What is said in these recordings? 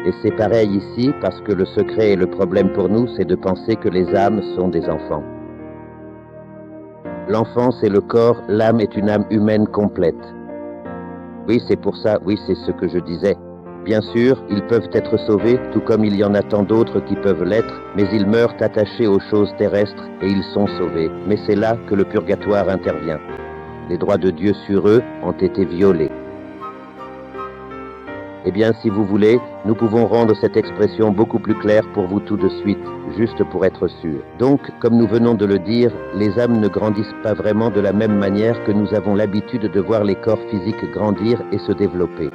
Et c'est pareil ici, parce que le secret et le problème pour nous, c'est de penser que les âmes sont des enfants. L'enfant, c'est le corps, l'âme est une âme humaine complète. Oui, c'est pour ça, oui, c'est ce que je disais. Bien sûr, ils peuvent être sauvés, tout comme il y en a tant d'autres qui peuvent l'être, mais ils meurent attachés aux choses terrestres et ils sont sauvés. Mais c'est là que le purgatoire intervient. Les droits de Dieu sur eux ont été violés. Eh bien, si vous voulez, nous pouvons rendre cette expression beaucoup plus claire pour vous tout de suite, juste pour être sûr. Donc, comme nous venons de le dire, les âmes ne grandissent pas vraiment de la même manière que nous avons l'habitude de voir les corps physiques grandir et se développer.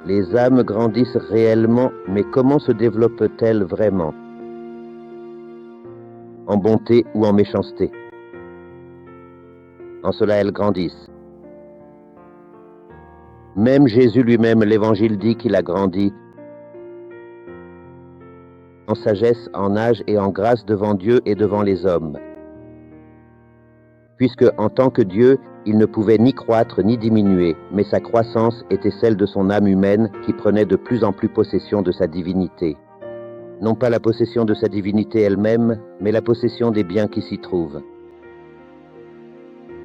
Les âmes grandissent réellement, mais comment se développent-elles vraiment? En bonté ou en méchanceté? En cela, elles grandissent. Même Jésus lui-même, l'Évangile dit qu'il a grandi en sagesse, en âge et en grâce devant Dieu et devant les hommes. Puisque, en tant que Dieu, il ne pouvait ni croître ni diminuer, mais sa croissance était celle de son âme humaine qui prenait de plus en plus possession de sa divinité. Non pas la possession de sa divinité elle-même, mais la possession des biens qui s'y trouvent.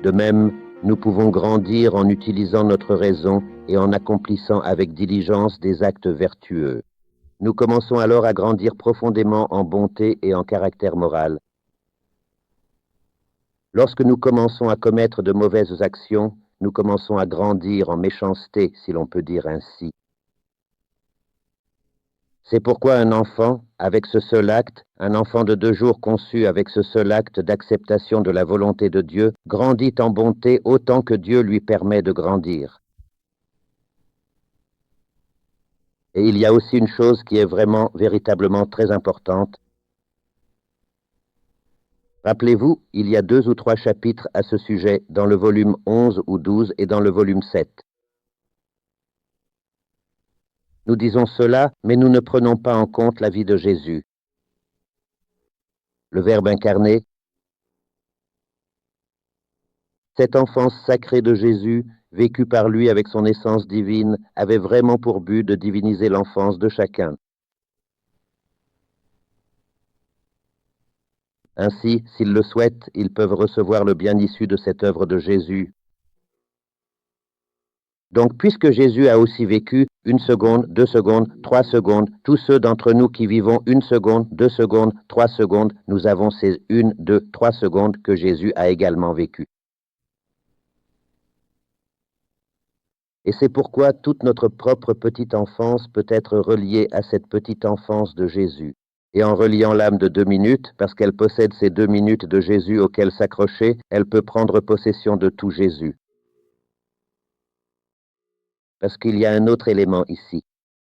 De même, nous pouvons grandir en utilisant notre raison et en accomplissant avec diligence des actes vertueux. Nous commençons alors à grandir profondément en bonté et en caractère moral. Lorsque nous commençons à commettre de mauvaises actions, nous commençons à grandir en méchanceté, si l'on peut dire ainsi. C'est pourquoi un enfant, avec ce seul acte, un enfant de 2 jours conçu avec ce seul acte d'acceptation de la volonté de Dieu, grandit en bonté autant que Dieu lui permet de grandir. Et il y a aussi une chose qui est vraiment, véritablement très importante. Rappelez-vous, il y a 2 ou 3 chapitres à ce sujet dans le volume 11 ou 12 et dans le volume 7. Nous disons cela, mais nous ne prenons pas en compte la vie de Jésus. Le Verbe incarné, cette enfance sacrée de Jésus, vécue par lui avec son essence divine, avait vraiment pour but de diviniser l'enfance de chacun. Ainsi, s'ils le souhaitent, ils peuvent recevoir le bien issu de cette œuvre de Jésus. Donc, puisque Jésus a aussi vécu 1 seconde, 2 secondes, 3 secondes, tous ceux d'entre nous qui vivons 1 seconde, 2 secondes, 3 secondes, nous avons ces 1, 2, 3 secondes que Jésus a également vécues. Et c'est pourquoi toute notre propre petite enfance peut être reliée à cette petite enfance de Jésus. Et en reliant l'âme de 2 minutes, parce qu'elle possède ces 2 minutes de Jésus auxquelles s'accrocher, elle peut prendre possession de tout Jésus. Parce qu'il y a un autre élément ici.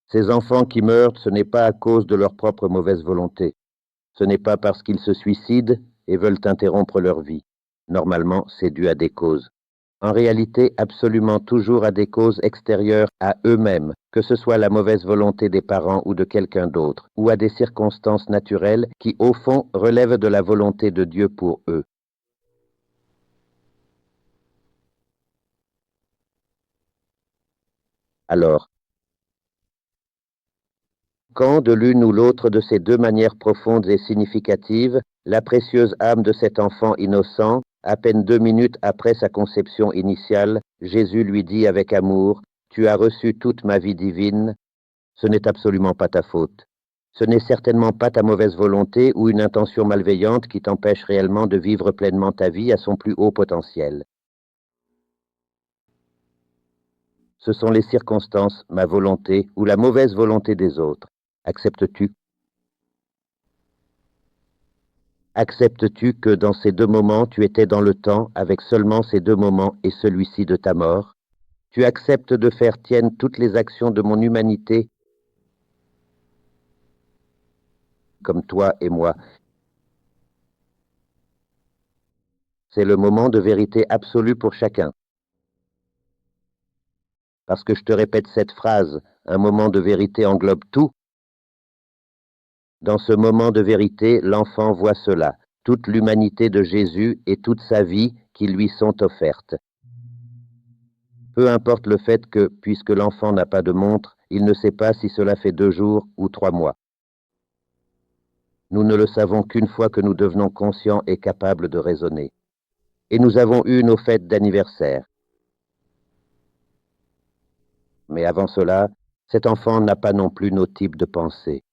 Ces enfants qui meurent, ce n'est pas à cause de leur propre mauvaise volonté. Ce n'est pas parce qu'ils se suicident et veulent interrompre leur vie. Normalement, c'est dû à des causes. En réalité, absolument toujours à des causes extérieures à eux-mêmes, que ce soit la mauvaise volonté des parents ou de quelqu'un d'autre, ou à des circonstances naturelles qui, au fond, relèvent de la volonté de Dieu pour eux. Alors, quand de l'une ou l'autre de ces 2 manières profondes et significatives, la précieuse âme de cet enfant innocent, à peine 2 minutes après sa conception initiale, Jésus lui dit avec amour, « Tu as reçu toute ma vie divine », ce n'est absolument pas ta faute. Ce n'est certainement pas ta mauvaise volonté ou une intention malveillante qui t'empêche réellement de vivre pleinement ta vie à son plus haut potentiel. Ce sont les circonstances, ma volonté ou la mauvaise volonté des autres. Acceptes-tu? Acceptes-tu que dans ces 2 moments, tu étais dans le temps avec seulement ces 2 moments et celui-ci de ta mort? Tu acceptes de faire tiennes toutes les actions de mon humanité comme toi et moi. C'est le moment de vérité absolue pour chacun. Parce que je te répète cette phrase, un moment de vérité englobe tout. Dans ce moment de vérité, l'enfant voit cela, toute l'humanité de Jésus et toute sa vie qui lui sont offertes. Peu importe le fait que, puisque l'enfant n'a pas de montre, il ne sait pas si cela fait 2 jours ou 3 mois. Nous ne le savons qu'une fois que nous devenons conscients et capables de raisonner. Et nous avons eu nos fêtes d'anniversaire. Mais avant cela, cet enfant n'a pas non plus nos types de pensée.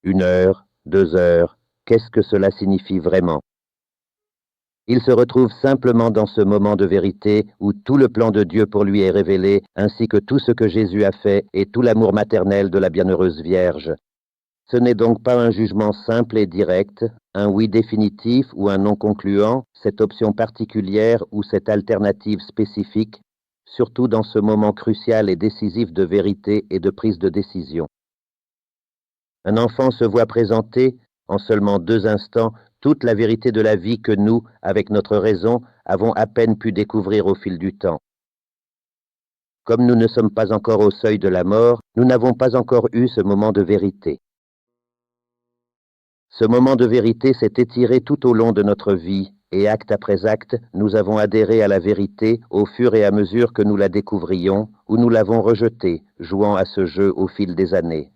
1 heure, 2 heures, qu'est-ce que cela signifie vraiment? Il se retrouve simplement dans ce moment de vérité où tout le plan de Dieu pour lui est révélé, ainsi que tout ce que Jésus a fait et tout l'amour maternel de la Bienheureuse Vierge. Ce n'est donc pas un jugement simple et direct, un oui définitif ou un non concluant, cette option particulière ou cette alternative spécifique, surtout dans ce moment crucial et décisif de vérité et de prise de décision. Un enfant se voit présenter, en seulement 2 instants, toute la vérité de la vie que nous, avec notre raison, avons à peine pu découvrir au fil du temps. Comme nous ne sommes pas encore au seuil de la mort, nous n'avons pas encore eu ce moment de vérité. Ce moment de vérité s'est étiré tout au long de notre vie, et acte après acte, nous avons adhéré à la vérité au fur et à mesure que nous la découvrions, ou nous l'avons rejetée, jouant à ce jeu au fil des années.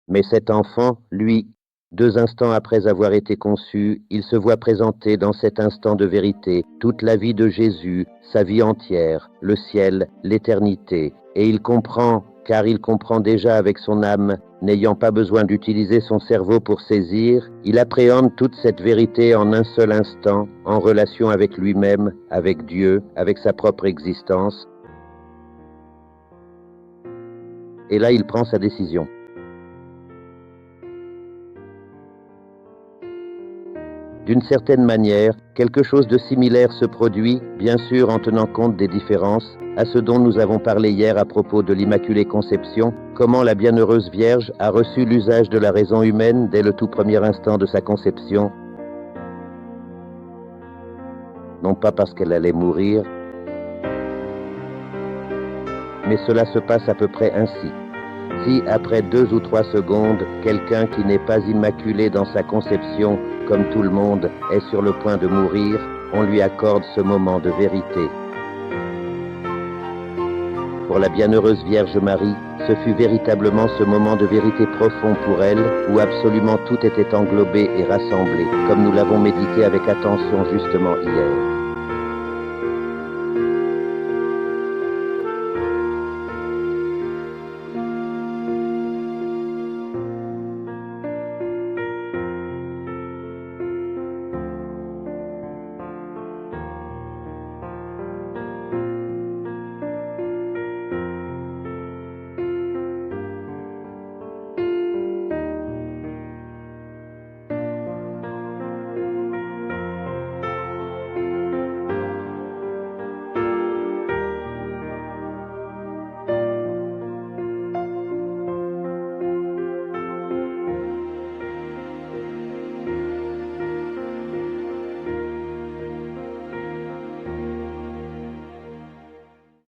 Mais cet enfant, lui, 2 instants après avoir été conçu, il se voit présenter dans cet instant de vérité toute la vie de Jésus, sa vie entière, le ciel, l'éternité, et il comprend, car il comprend déjà avec son âme, n'ayant pas besoin d'utiliser son cerveau pour saisir, il appréhende toute cette vérité en un seul instant, en relation avec lui-même, avec Dieu, avec sa propre existence. Et là, il prend sa décision. D'une certaine manière, quelque chose de similaire se produit, bien sûr en tenant compte des différences, à ce dont nous avons parlé hier à propos de l'Immaculée Conception, comment la Bienheureuse Vierge a reçu l'usage de la raison humaine dès le tout premier instant de sa conception, non pas parce qu'elle allait mourir, mais cela se passe à peu près ainsi. Si, après 2 ou 3 secondes, quelqu'un qui n'est pas immaculé dans sa conception, comme tout le monde, est sur le point de mourir, on lui accorde ce moment de vérité. Pour la Bienheureuse Vierge Marie, ce fut véritablement ce moment de vérité profond pour elle, où absolument tout était englobé et rassemblé, comme nous l'avons médité avec attention justement hier.